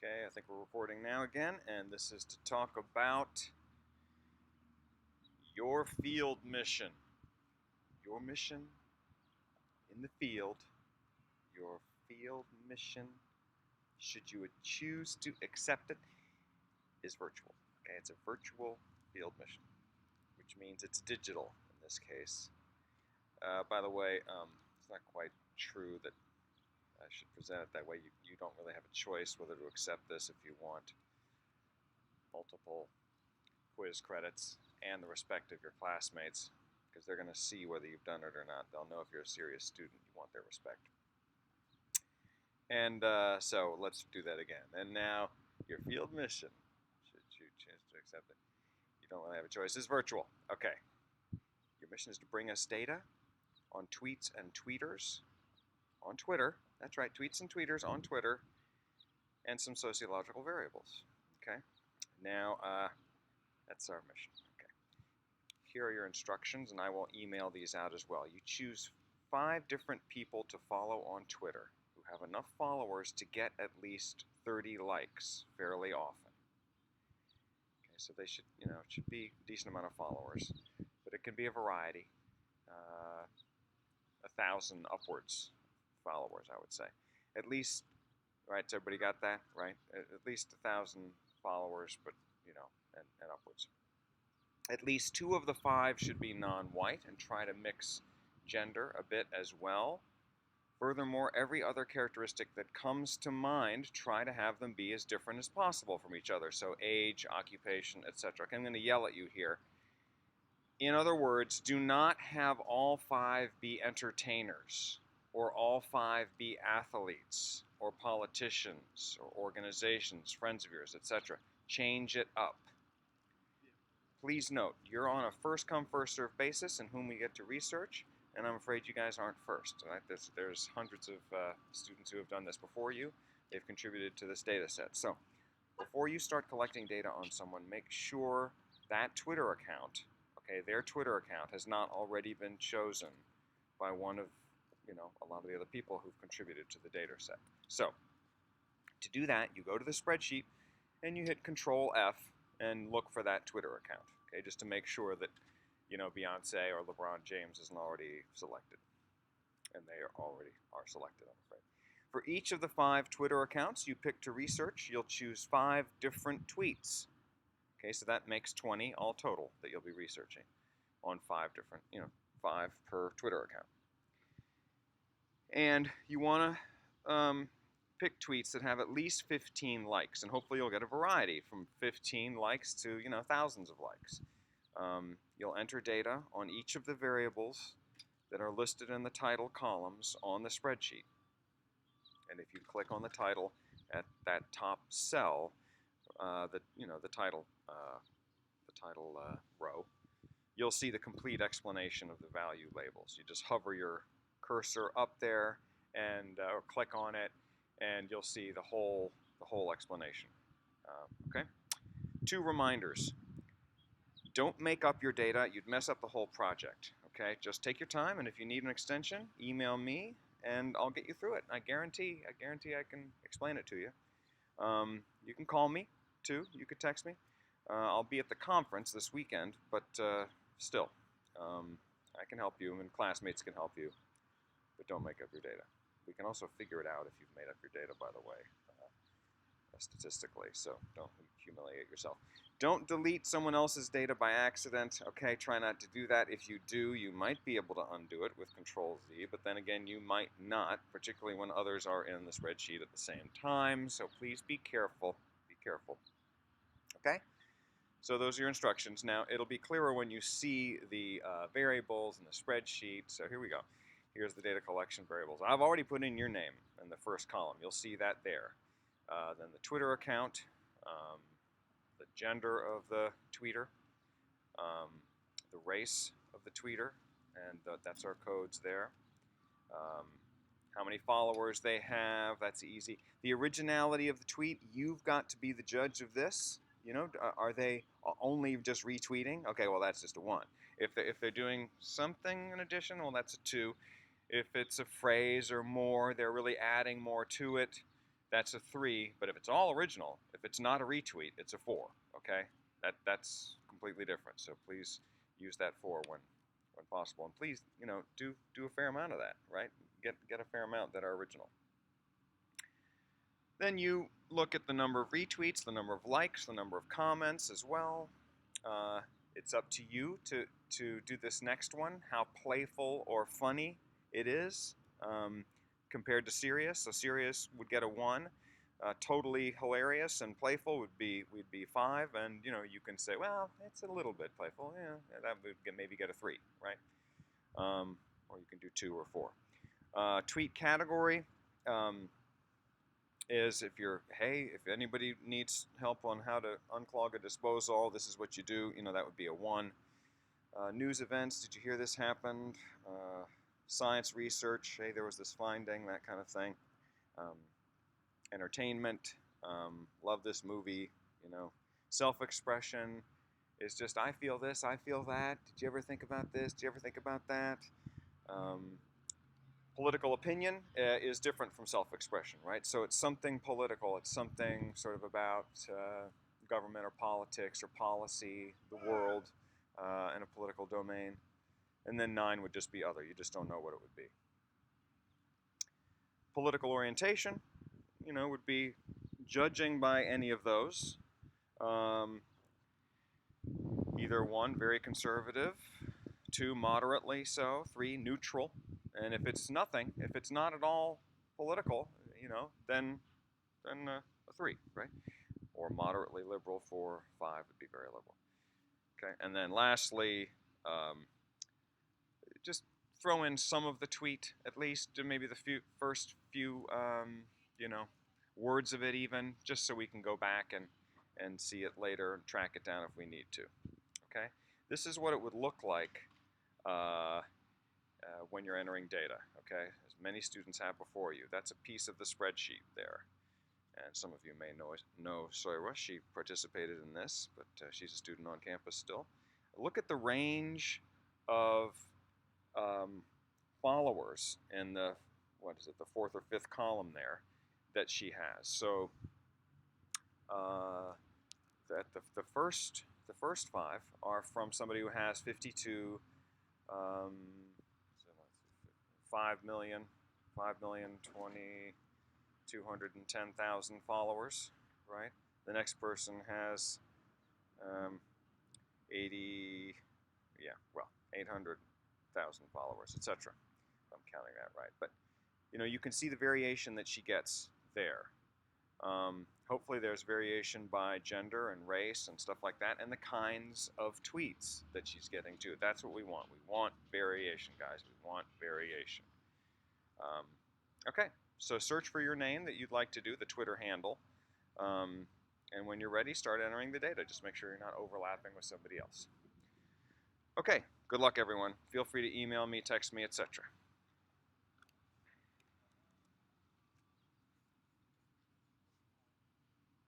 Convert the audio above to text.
Okay, I think we're recording now again, and this is to talk about your field mission. Your mission in the field, your field mission, should you choose to accept it, is virtual. Okay, it's a virtual field mission, which means it's digital in this case. By the way, it's not quite true that I should present it that way. You don't really have a choice whether to accept this if you want multiple quiz credits and the respect of your classmates, because they're going to see whether you've done it or not. They'll know if you're a serious student. You want their respect. And so let's do that again. And now your field mission, should you choose to accept it, you don't really have a choice, is virtual. Okay. Your mission is to bring us data on tweets and tweeters on Twitter. That's right, tweets and tweeters on Twitter, and some sociological variables. Okay. Now, that's our mission. Okay. Here are your instructions, and I will email these out as well. You choose 5 different people to follow on Twitter who have enough followers to get at least 30 likes fairly often. Okay, so they should, it should be a decent amount of followers, but it can be a variety. 1,000 upwards followers, I would say. At least, right? So everybody got that, right? At least 1,000 followers, but and upwards. At least 2 of the 5 should be non-white, and try to mix gender a bit as well. Furthermore, every other characteristic that comes to mind, try to have them be as different as possible from each other. So age, occupation, etc. Okay, I'm going to yell at you here. In other words, do not have all 5 be entertainers, or all 5 be athletes, or politicians, or organizations, friends of yours, etc. Change it up. Please note, you're on a first-come, first-served basis in whom we get to research, and I'm afraid you guys aren't first. Right? There's hundreds of students who have done this before you. They've contributed to this data set. So before you start collecting data on someone, make sure that Twitter account, okay, their Twitter account has not already been chosen by one of, a lot of the other people who've contributed to the data set. So to do that, you go to the spreadsheet and you hit Control F and look for that Twitter account, okay, just to make sure that, Beyonce or LeBron James isn't already selected. And they already are selected, I'm afraid. For each of the 5 Twitter accounts you pick to research, you'll choose 5 different tweets. Okay, so that makes 20 all total that you'll be researching on 5 different, 5 per Twitter account. And you want to pick tweets that have at least 15 likes, and hopefully you'll get a variety from 15 likes to, thousands of likes. You'll enter data on each of the variables that are listed in the title columns on the spreadsheet. And if you click on the title at that top cell, the title row, you'll see the complete explanation of the value labels. You just hover your cursor up there and or click on it, and you'll see the whole explanation. Okay. 2 reminders. Don't make up your data. You'd mess up the whole project. Okay. Just take your time, and if you need an extension, email me, and I'll get you through it. I guarantee I can explain it to you. You can call me too. You could text me. I'll be at the conference this weekend, but still, I can help you, and classmates can help you. But don't make up your data. We can also figure it out if you've made up your data, by the way, statistically, so don't humiliate yourself. Don't delete someone else's data by accident, okay? Try not to do that. If you do, you might be able to undo it with Control-Z, but then again, you might not, particularly when others are in the spreadsheet at the same time, so please be careful. Be careful. Okay? So those are your instructions. Now, it'll be clearer when you see the variables in the spreadsheet, so here we go. Here's the data collection variables. I've already put in your name in the first column. You'll see that there. Then the Twitter account, the gender of the tweeter, the race of the tweeter, and that's our codes there. How many followers they have, that's easy. The originality of the tweet, you've got to be the judge of this. Are they only just retweeting? Okay, well, that's just a 1. If they're doing something in addition, well, that's a 2. If it's a phrase or more, they're really adding more to it, that's a 3. But if it's all original, if it's not a retweet, it's a 4. Okay, that's completely different. So please use that 4 when possible, and please, do a fair amount of that, right? Get a fair amount that are original. Then you look at the number of retweets, the number of likes, the number of comments as well. It's up to you to do this next one, how playful or funny it is compared to serious. So serious would get a 1. Totally hilarious and playful would be 5, and you can say, well, it's a little bit playful. Yeah, that would maybe get a 3, right? Or you can do 2 or 4. Tweet category is if anybody needs help on how to unclog a disposal, this is what you do. That would be a 1. News events, did you hear this happened? Science research, hey, there was this finding, that kind of thing. Entertainment, love this movie. Self-expression is just, I feel this, I feel that. Did you ever think about this? Did you ever think about that? Political opinion is different from self-expression, right? So it's something political. It's something sort of about government or politics or policy, the world, in a political domain. And then 9 would just be other. You just don't know what it would be. Political orientation, would be judging by any of those. Either 1, very conservative, 2, moderately so, 3, neutral. And if it's nothing, if it's not at all political, then a 3, right? Or moderately liberal for 5 would be very liberal. Okay, and then lastly, just throw in some of the tweet, at least maybe the first few, words of it even, just so we can go back and see it later and track it down if we need to. Okay, this is what it would look like when you're entering data. Okay, as many students have before you. That's a piece of the spreadsheet there. And some of you may know Soira. She participated in this, but she's a student on campus still. Look at the range of followers in the, the 4th or 5th column there that she has. So that the first 5 are from somebody who has 52, 5,020,210,000 followers, right? The next person has 800,000 followers, etc. If I'm counting that right. But you can see the variation that she gets there. Hopefully there's variation by gender and race and stuff like that, and the kinds of tweets that she's getting too. That's what we want. We want variation, guys. We want variation. Okay, so search for your name that you'd like to do, the Twitter handle. And when you're ready, start entering the data. Just make sure you're not overlapping with somebody else. Okay, good luck, everyone. Feel free to email me, text me, etc.